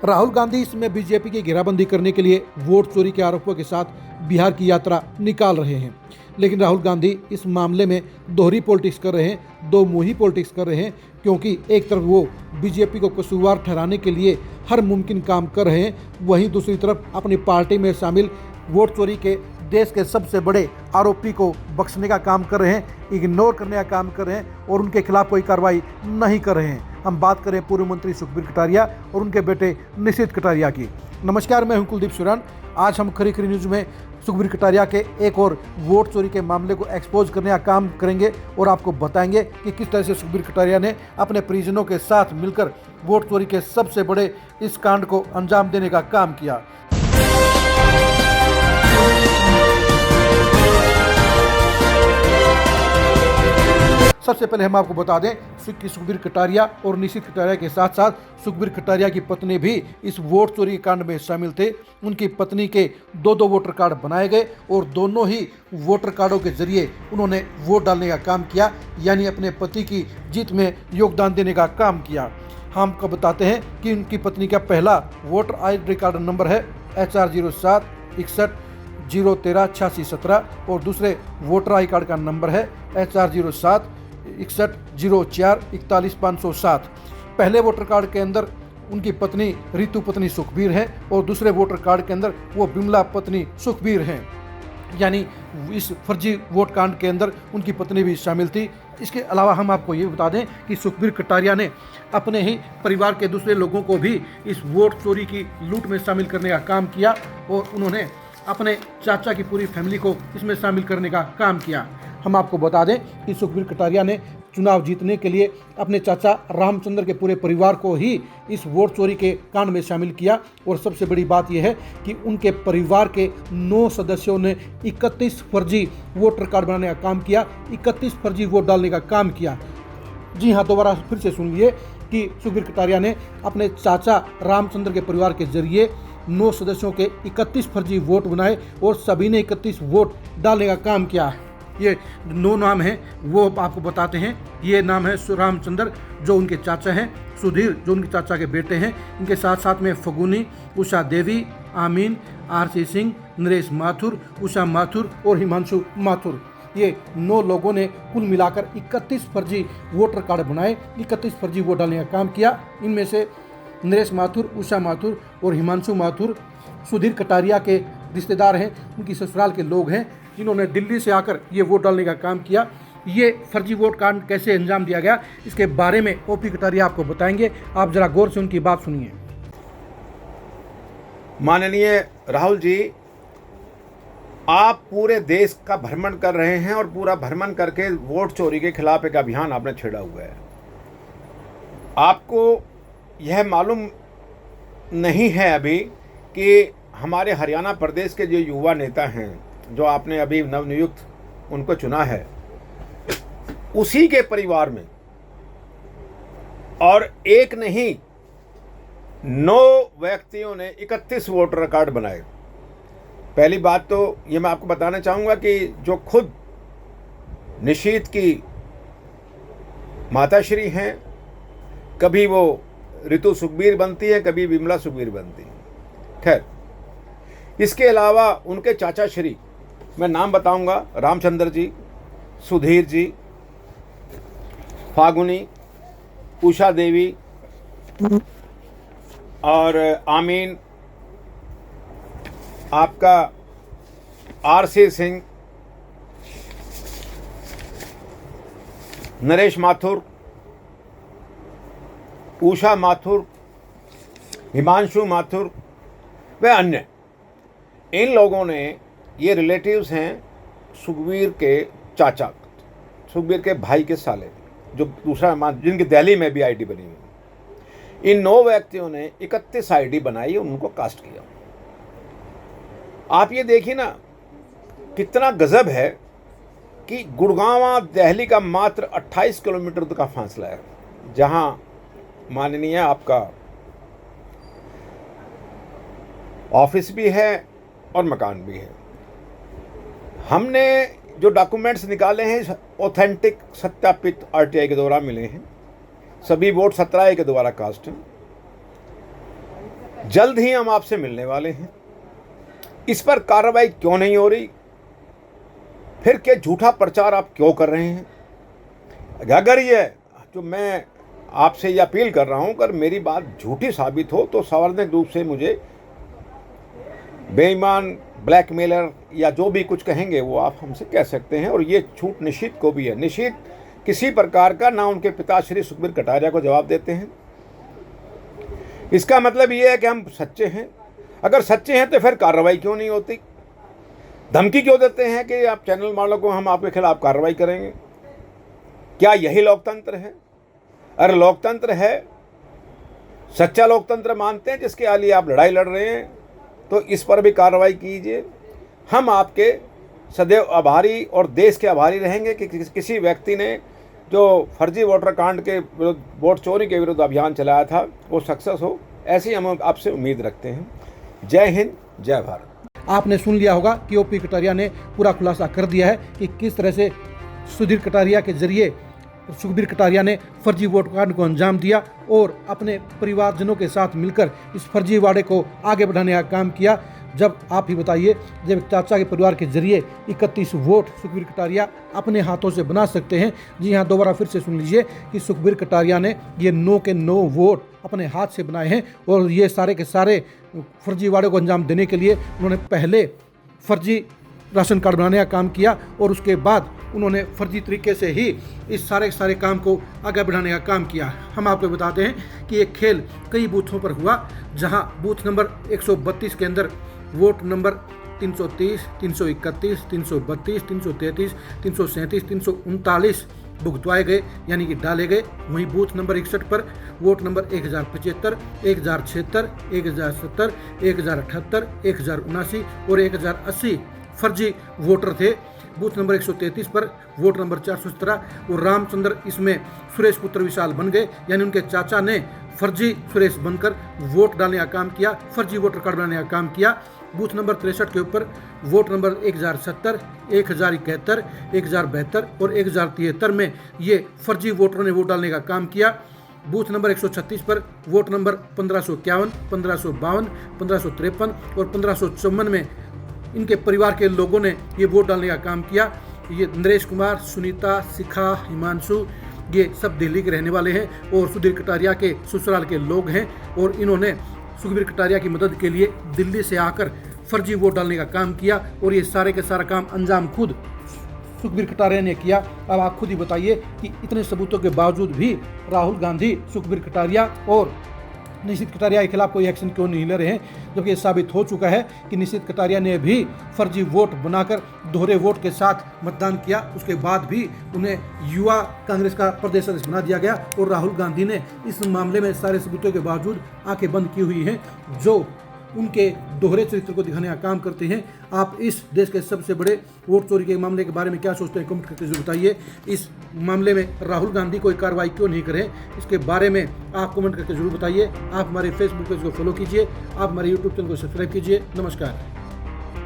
राहुल गांधी इसमें बीजेपी की घेराबंदी करने के लिए वोट चोरी के आरोपों के साथ बिहार की यात्रा निकाल रहे हैं। लेकिन राहुल गांधी इस मामले में दोहरी पॉलिटिक्स कर रहे हैं, दो मुंही पॉलिटिक्स कर रहे हैं, क्योंकि एक तरफ वो बीजेपी को कसूरवार ठहराने के लिए हर मुमकिन काम कर रहे हैं, वहीं दूसरी तरफ अपनी पार्टी में शामिल वोट चोरी के देश के सबसे बड़े आरोपी को बख्शने का काम कर रहे हैं, इग्नोर करने का काम कर रहे हैं और उनके खिलाफ कोई कार्रवाई नहीं कर रहे हैं। हम बात करें पूर्व मंत्री सुखबीर कटारिया और उनके बेटे निशित कटारिया की। नमस्कार, मैं हूं कुलदीप सुरान। आज हम खरी खरी न्यूज़ में सुखबीर कटारिया के एक और वोट चोरी के मामले को एक्सपोज करने का काम करेंगे और आपको बताएंगे कि किस तरह से सुखबीर कटारिया ने अपने परिजनों के साथ मिलकर वोट चोरी के सबसे बड़े इस कांड को अंजाम देने का काम किया। सबसे पहले हम आपको बता दें कि सुखबीर कटारिया और निशित कटारिया के साथ साथ सुखबीर कटारिया की पत्नी भी इस वोट चोरी कांड में शामिल थे। उनकी पत्नी के दो वोटर कार्ड बनाए गए और दोनों ही वोटर कार्डों के जरिए उन्होंने वोट डालने का काम किया, यानी अपने पति की जीत में योगदान देने का काम किया। हम आपको बताते हैं कि उनकी पत्नी का पहला वोटर ID कार्ड नंबर है HR 07 61 013 86 17 और दूसरे वोटर ID कार्ड का नंबर है HR 07 61 04 41 507। पहले वोटर कार्ड के अंदर उनकी पत्नी रितु पत्नी सुखबीर है और दूसरे वोटर कार्ड के अंदर वो बिमला पत्नी सुखबीर हैं, यानी इस फर्जी वोट कांड के अंदर उनकी पत्नी भी शामिल थी। इसके अलावा हम आपको ये बता दें कि सुखबीर कटारिया ने अपने ही परिवार के दूसरे लोगों को भी इस वोट चोरी की लूट में शामिल करने का काम किया और उन्होंने अपने चाचा की पूरी फैमिली को इसमें शामिल करने का काम किया। हम आपको बता दें कि सुखबीर कटारिया ने चुनाव जीतने के लिए अपने चाचा रामचंद्र के पूरे परिवार को ही इस वोट चोरी के कांड में शामिल किया और सबसे बड़ी बात यह है कि उनके परिवार के 9 सदस्यों ने 31 फर्जी वोटर कार्ड बनाने का काम किया, 31 फर्जी वोट डालने का काम किया। जी हाँ, दोबारा फिर से सुन लिए कि सुखबीर कटारिया ने अपने चाचा रामचंद्र के परिवार के जरिए 9 सदस्यों के 31 फर्जी वोट बनाए और सभी ने 31 वोट डालने का काम किया। ये 9 नाम हैं वो आपको बताते हैं। ये नाम है रामचंद्र जो उनके चाचा हैं, सुधीर जो उनके चाचा के बेटे हैं, इनके साथ साथ में फगुनी, उषा देवी, आमीन, RC सिंह, नरेश माथुर, उषा माथुर और हिमांशु माथुर। ये 9 लोगों ने कुल मिलाकर 31 फर्जी वोटर कार्ड बनाए, 31 फर्जी वोट डालने का काम किया। इनमें से नरेश माथुर, उषा माथुर और हिमांशु माथुर सुधीर कटारिया के रिश्तेदार हैं, उनकी ससुराल के लोग हैं, जिन्होंने दिल्ली से आकर ये वोट डालने का काम किया। ये फर्जी वोट कांड कैसे अंजाम दिया गया, इसके बारे में OP कटारिया आपको बताएंगे। आप जरा गौर से उनकी बात सुनिए। माननीय राहुल जी, आप पूरे देश का भ्रमण कर रहे हैं और पूरा भ्रमण करके वोट चोरी के खिलाफ एक अभियान आपने छेड़ा हुआ है। आपको यह मालूम नहीं है अभी कि हमारे हरियाणा प्रदेश के जो युवा नेता हैं, जो आपने अभी नवनियुक्त उनको चुना है, उसी के परिवार में और एक नहीं 9 व्यक्तियों ने 31 वोटर कार्ड बनाए। पहली बात तो ये मैं आपको बताना चाहूँगा कि जो खुद निशित की माताश्री हैं, कभी वो रितु सुखबीर बनती है, कभी विमला सुखबीर बनती है। खैर, इसके अलावा उनके चाचा श्री, मैं नाम बताऊंगा, रामचंद्र जी, सुधीर जी, फागुनी, उषा देवी और आमीन, आपका RC सिंह, नरेश माथुर, उषा माथुर, हिमांशु माथुर व अन्य। इन लोगों ने, ये रिलेटिव्स हैं सुखबीर के चाचा, सुखबीर के भाई के साले, जो दूसरा जिनकी दिल्ली में भी ID बनी हुई। इन 9 व्यक्तियों ने 31 ID बनाई और उनको कास्ट किया। आप ये देखिए ना, कितना गजब है कि गुड़गांव दिल्ली का मात्र 28 किलोमीटर का फासला है, जहां माननीय आपका ऑफिस भी है और मकान भी है। हमने जो डॉक्यूमेंट्स निकाले हैं ऑथेंटिक सत्यापित RTI के द्वारा मिले हैं। सभी वोट 17 के द्वारा कास्ट हैं। जल्द ही हम आपसे मिलने वाले हैं। इस पर कार्रवाई क्यों नहीं हो रही, फिर क्या झूठा प्रचार आप क्यों कर रहे हैं? अगर ये जो मैं आपसे ये अपील कर रहा हूं, अगर मेरी बात झूठी साबित हो तो सार्वजनिक रूप से मुझे बेईमान, ब्लैकमेलर या जो भी कुछ कहेंगे वो आप हमसे कह सकते हैं। और ये छूट निशित को भी है। निशित किसी प्रकार का ना उनके पिता श्री सुखबीर कटारिया को जवाब देते हैं। इसका मतलब ये है कि हम सच्चे हैं। अगर सच्चे हैं तो फिर कार्रवाई क्यों नहीं होती? धमकी क्यों देते हैं कि आप चैनल मालिक को हम आपके खिलाफ कार्रवाई करेंगे? क्या यही लोकतंत्र है? अरे लोकतंत्र है, सच्चा लोकतंत्र मानते हैं जिसके लिए आप लड़ाई लड़ रहे हैं, तो इस पर भी कार्रवाई कीजिए। हम आपके सदैव आभारी और देश के आभारी रहेंगे कि किसी व्यक्ति ने जो फर्जी वोटर कांड के विरुद्ध, वोट चोरी के विरुद्ध अभियान चलाया था, वो सक्सेस हो। ऐसी हम आपसे उम्मीद रखते हैं। जय हिंद, जय भारत। आपने सुन लिया होगा कि ओपी कटारिया ने पूरा खुलासा कर दिया है कि किस तरह से सुधीर कटारिया के जरिए सुखबीर कटारिया ने फर्जी वोट कांड को अंजाम दिया और अपने परिवारजनों के साथ मिलकर इस फर्जी वादे को आगे बढ़ाने का काम किया। जब आप ही बताइए, जब एक चाचा के परिवार के जरिए 31 वोट सुखबीर कटारिया अपने हाथों से बना सकते हैं। जी हाँ, दोबारा फिर से सुन लीजिए कि सुखबीर कटारिया ने ये 9 के 9 वोट अपने हाथ से बनाए हैं और ये सारे के सारे फर्जी वादे को अंजाम देने के लिए उन्होंने पहले फर्जी राशन कार्ड बनाने का काम किया और उसके बाद उन्होंने फर्जी तरीके से ही इस सारे काम को आगे बढ़ाने का काम किया। हम आपको बताते हैं कि ये खेल कई बूथों पर हुआ, जहां बूथ नंबर 132 के अंदर वोट नंबर 330, 331, 332, 333, 337, 339 भुगतवाए गए, यानी कि डाले गए। वहीं बूथ नंबर 61 पर वोट नंबर 1075, 1076, 1070, 1078, 1079 और 1080 फर्जी वोटर थे। बूथ नंबर 133 पर वोट नंबर 417 और रामचंद्र इसमें सुरेश पुत्र विशाल बन गए, यानी उनके चाचा ने फर्जी सुरेश बनकर वोट डालने का काम किया, फर्जी वोटर कार्ड बनाने का काम किया। बूथ नंबर 63 के ऊपर वोट नंबर 1070, 1071, 1072 और 1073 में ये फर्जी वोटरों ने वोट डालने का काम किया। बूथ नंबर 136 पर वोट नंबर 1551, 1552, 1553 और 1554 में इनके परिवार के लोगों ने ये वोट डालने का काम किया। ये नरेश कुमार, सुनीता, शिखा, हिमांशु, ये सब दिल्ली के रहने वाले हैं और सुधीर कटारिया के ससुराल के लोग हैं और इन्होंने सुखबीर कटारिया की मदद के लिए दिल्ली से आकर फर्जी वोट डालने का काम किया और ये सारे के सारा काम अंजाम खुद सुखबीर कटारिया ने किया। अब आप खुद ही बताइए कि इतने सबूतों के बावजूद भी राहुल गांधी, सुखबीर कटारिया और निशित कटारिया के खिलाफ कोई एक्शन क्यों नहीं ले रहे हैं, जबकि ये साबित हो चुका है कि निशित कटारिया ने भी फर्जी वोट बनाकर दोहरे वोट के साथ मतदान किया। उसके बाद भी उन्हें युवा कांग्रेस का प्रदेश अध्यक्ष बना दिया गया और राहुल गांधी ने इस मामले में सारे सबूतों के बावजूद आंखें बंद की हुई हैं, जो उनके दोहरे चरित्र को दिखाने का काम करते हैं। आप इस देश के सबसे बड़े वोट चोरी के मामले के बारे में क्या सोचते हैं, कमेंट करके जरूर बताइए। इस मामले में राहुल गांधी कोई कार्रवाई क्यों नहीं करें, इसके बारे में आप कमेंट करके जरूर बताइए। आप हमारे फेसबुक पेज को फॉलो कीजिए, आप हमारे यूट्यूब चैनल को सब्सक्राइब कीजिए। नमस्कार।